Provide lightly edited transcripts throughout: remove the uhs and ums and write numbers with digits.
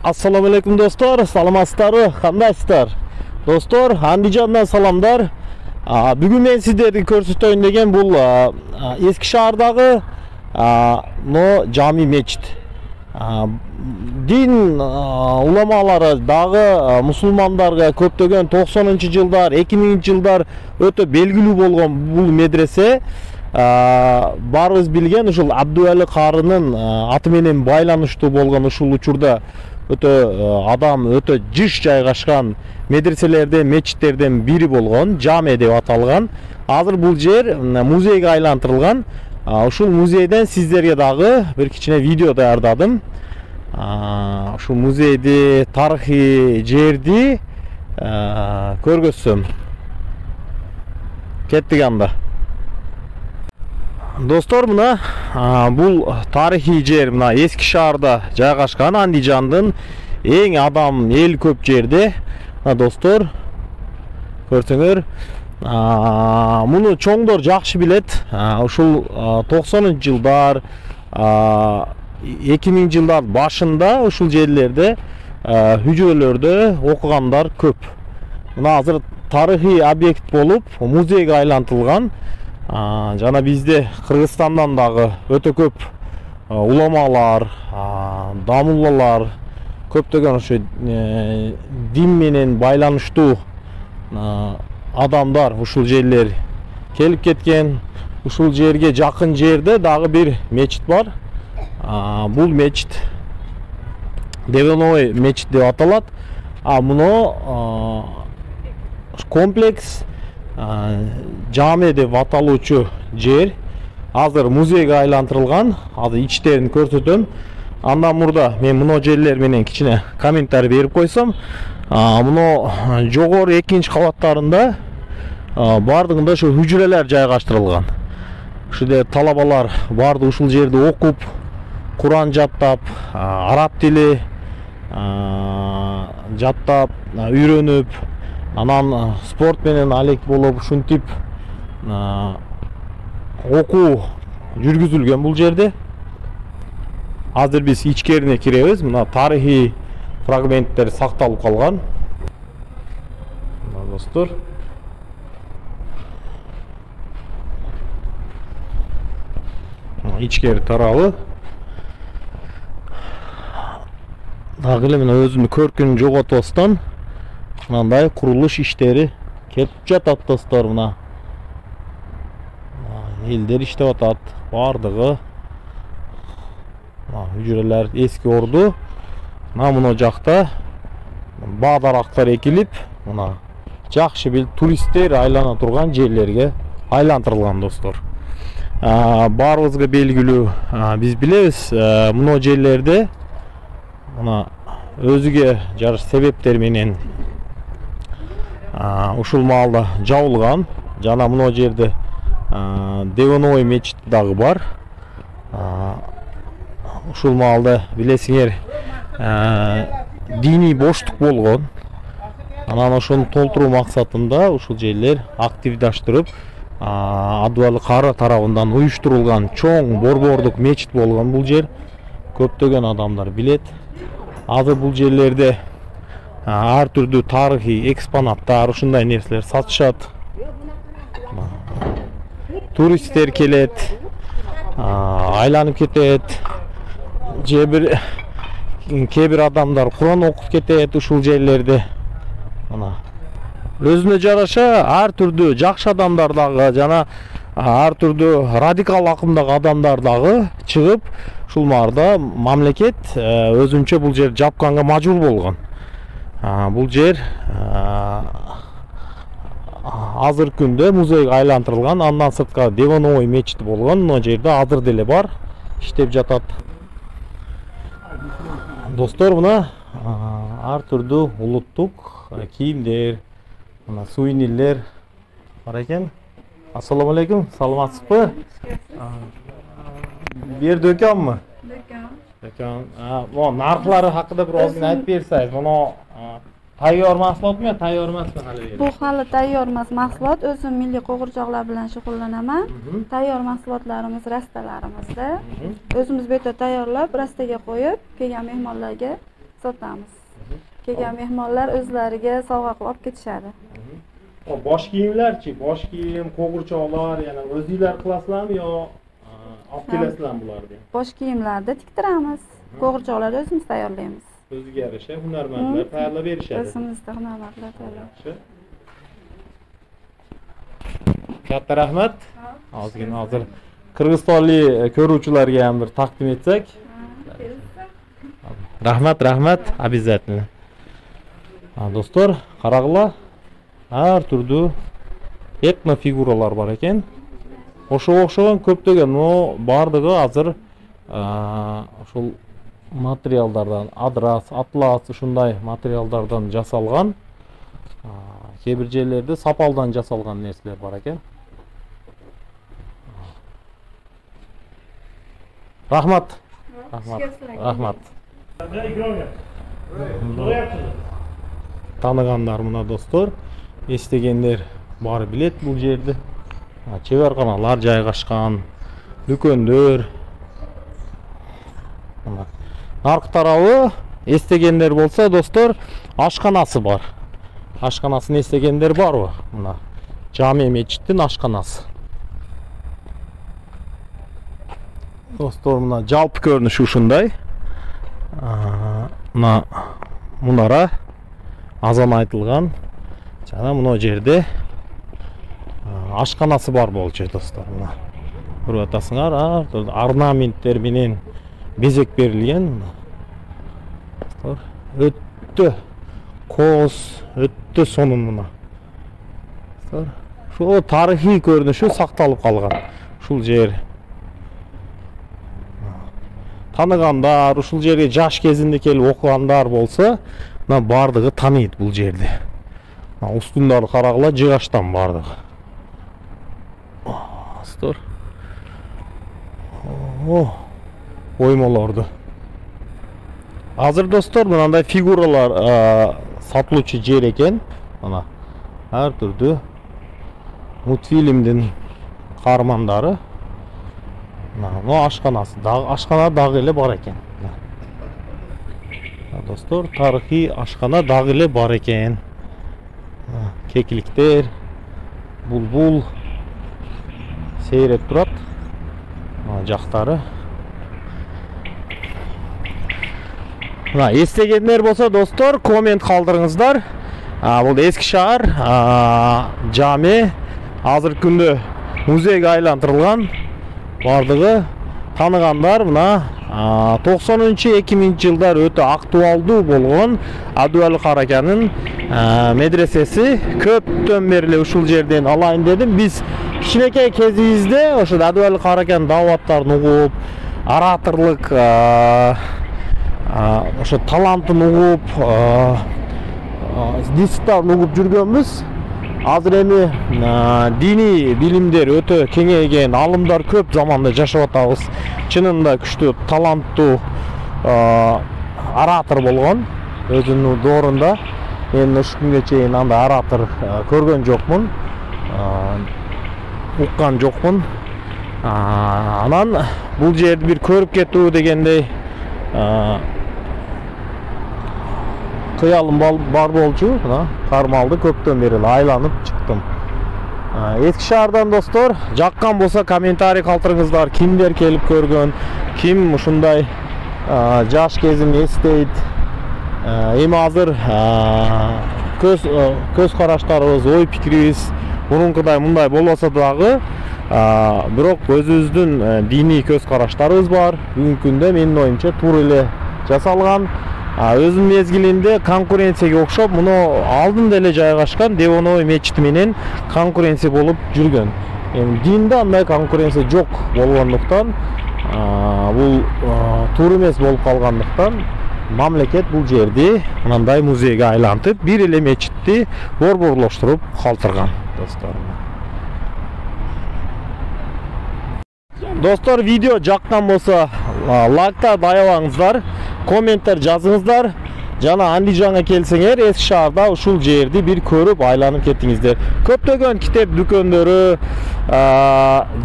Assalomu alaykum do'stlar, salomatsizlar, qandaysizlar? Do'stlar, Andijondan salomlar. Bugun men sizlarga ko'rsatayin degan bu Eskishahardagi jami mechit. Din ulamalari dagı musulmonlarga ko'ptagan 90-yillar, 2000-yillar o'ta belgili bo'lgan bu medrese barız bilgen uşul Abduvali Qarining ati menen baylanışlı bo'lgan uşul uchurda o'ta adam o'ta jish joylashgan medreselerden, mechitlerden biri bo'lgan, jami deb atalgan. Hozir bu yer muzeyga aylantirilgan. Uşul muzeyden sizlerge dagı bir kichkina video tayyorladim. Şu muzeydi, tarixiy yerdi ko'rgizsam. Ketdik anda. Dostlar, buna bu tarixiy yer buna Eskishaharda joylashgan Andijonning eng adam el ko'p yerdi. Dostlar, ko'rsanglar, bunu çoğunlar yaxshi bilet. Uşul 90-yıllar, 2000-yıllar başında uşul yerlerde hücrelerde okuganlar köp. Buna hazır tarihi obyekt bolup muzeyge aylantılgan. Jana bizde Kırgızstandan dagı öte köp ulamalar, damullalar, köptegen şu din menen baylanıştуу adamlar uşul yerler kelip ketken. Uşul yerge jakın yerde dagı bir mechit var. Bul mechit Devenoy mechit deb atalat. Bunu kompleks jami deb ataluvchi yer hazır muzeyga aylantirilgan. Hozir içlerini ko'rsatam. Andan burada men muno yerler menen kichkina kommentariy berip koysam, muno jogor 2-qavatlarında bardığında şu hücreler joylashtirilgan. Şuda talabalar bardı uşul yerde okup, Kur'an jattap, Arap dili jattap, үйрөнүp, anan sport menen alek bolup ушинтип окуу жүргүзүлгөн бул жерде. Азыр биз ичкерине киребиз. Мына тарихий фрагменттер сакталып калган. Достор, ичкери тарабы дагы эле мына өзүмдүн көркүн жоготпостон мындай курулуш иштери кетип жатат достор. Мына элдер иштеп атат, бардыгы hücreler eski ordu. Мына жакта баа дарактар экилип, мына жакшы бил туристтер айлана турган жерлерге айлантырылган достор. Баарыбызга белгилүү, биз билебиз, мына жерлерде мына өзүгө жарыш себептер менен ушул маалда жабылган. Жана мына жерде Devenoy мечити дагы бар. Ушул маалда билесиңер диний боштук болгон. Анан ошону толтуруу максатында ушул жерлер активдаштырып, Абдували Кары тарабынан уюштурулган чоң борбордук мечит болгон бул жер. Көптөгөн адамдар билет. Азыр бул жерлерде ар түрдүү тарыхый экспонаттар, ушундай нерселер сатышат. Туристтер келет, айланып кетет. Кебир адамдар Кур'ан окуп кетет ушул жерлерде. Өзүнө жараша ар түрдүү жакшы адамдар дагы жана ар түрдүү радикал акымдагы адамдар дагы чыгып ушул маарда мамлекет өзүнчө бул жер жапканга мажбур болгон. Бул жер азыр күндө музейге айлантырылган. Андан сырткары Devenoy мечити болгон. Мына жерде азыр деле бар, иштеп жатат. Достор, мына ар түрдүү улуттук кийимдер, мына сувенирлер бар экен. Ассаламу алейкум, саламатсызбы? Бир дөкөнмү? Дөкөн. Нархлары хакында бир озгина айтып берсеңиз. Мына tayyor mahsulotmi yo tayyor emasmi hali? Bu hali tayyor emas mahsulot. O'zim milliy qo'g'irchoqlar bilan shug'ullanaman. Tayyor mahsulotlarimiz rastalarimizda. O'zimiz bu yerda tayyorlab, rastaga qo'yib, kelgan mehmonlarga sotamiz. Kelgan mehmonlar o'zlariga sovg'a qilib olib ketishadi. Bosh kiyimlarchi, bosh kiyim, qo'g'irchoqlar, yana o'zingizlar qilasizlarmi yo olib kelasizlarmi bularni? Bosh kiyimlarni tiktiramiz. Qo'g'irchoqlarni o'zimiz tayyorlaymiz. O'ziga yarasha hunarmandlar tayyorlab berishadi. O'zimizda hunarmandlar tayyorlaymiz. Katta rahmat. Ozgina hozir qirg'izistonlik ko'ruvchilarga ham bir taqdim etsak. Rahmat, обязательно. Do'stlar, qarag'lar. Har turli etno figuralar bor ekan. O'xshagan ko'plagan, bardigi hozir shul materiallardan, adras, atlas shunday materiallardan jasalgan. Кейбір жерлерде сапалдан жасалған нәрселер бар екен. Рахмат. Танығандар мына достар, естігендер бары білет бұл жерді. Чеберханалар жайғашқан, дүкендөр. Нарқы тарауы естігендер болса, достар, ашханасы бар. Ашханасын естігендер бар ғой, мына Жаме мечіттің ашханасы. Достар, мына жалпы көрініш ушундай. Мына мұнара азан айтылған. Жана мына жерде ашханасы бар болчу, достар. Мына көрүп атасыңар, орнаменттер менен безек берилген. Достар, өттө коз, өттө сонун мына. Шул тарихи көрүнүшү сакталып калган. Ушул жер. Таныгандар, ушул жерге жаш кезинде келип окугандар болсо, мына бардыгы таныйт бул жерди. Мына устундары карагыла жыгаштан бардыгы. Достор. Оймолорду. Азыр достор, мынандай фигуралар сатылуучу жер экен. Мына ар түрдүү мультфильмдин каармандары. Мына ашханасы, ашхана дагы эле бар экен. Достор, тарыхый ашхана дагы эле бар экен. Кекиликтер, булбул сейреп турат. Мына жактары. Мына эстегендер болсо, достор, коммент калтырыңыздар. Бул эски шаар, Жаме азыркы күндө музейге айлантырылган. Бардыгы таныгандар мына 90-2000 жылдар өтө актуалдуу болгон Абдубалик Караканын медресеси. Көптөн бери ушул жерден алайын дедим. Биз кичинекей кезибизде ошо Абдубалик Каракан дааваттарын угуп, ораторлук ошо талантын угуп, дисциплинаны угуп жүргөнбүз. Азыр эми диний билимдер өтө кеңейген, алымдар көп заманда жашап атабыз. Чынында күчтүү, таланттуу оратор болгон. Өзүнүн доорунда мен ушул күнгө чейин андай оратор көргөн жокмун. Уккан жокмун. Анан бул жерди бир көрүп кетүү дегендей кыялым бар болчу. Кармалды, көптөн бери айланып чыктым. Эски шаардан достор, жаккан болсо комментарий калтырыңыздар. Кимдер келип көргөн, ким ушундай жаш кезин эстейт. Эми азыр көз караштарыбыз, ой пикирибиз мурункудай мындай болбосо дагы, бирок өзүбүздүн диний көз караштарыбыз бар. Бүгүнкү күндө менин оюмча туура эле жасалган. Өзүнүн мезгилинде конкуренцияга окшоп, муну алдында эле жайгашкан Девоновой мечити менен конкуренция болуп жүргөн. Эми динде андай конкуренция жок болгондуктан, бул туура эмес болуп калгандыктан, мамлекет бул жерди мындай музейге айлантып, бир эле мечитти борборлоштуруп калтырган, достор. Достор, видео жаккан болсо лайктап аябаңыздар, комменттер жазыңыздар. Жана Андижанга келсеңер, эски шаарда ушул жерди бир көрүп айланып кеттиңиздер. Көптөгөн китеп дүкөндөрү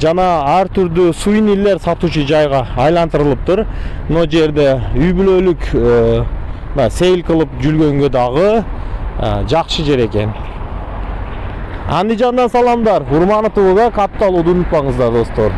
жана ар түрдүү сувенирлер сатуучу жайга айлантырылыптыр. Мына жерде үй бүлөлүк сейил кылып жүргөнгө дагы жакшы жер экен. Андижандан саламдар. Урманы ТВ'га катталууду унутпаңыздар достор.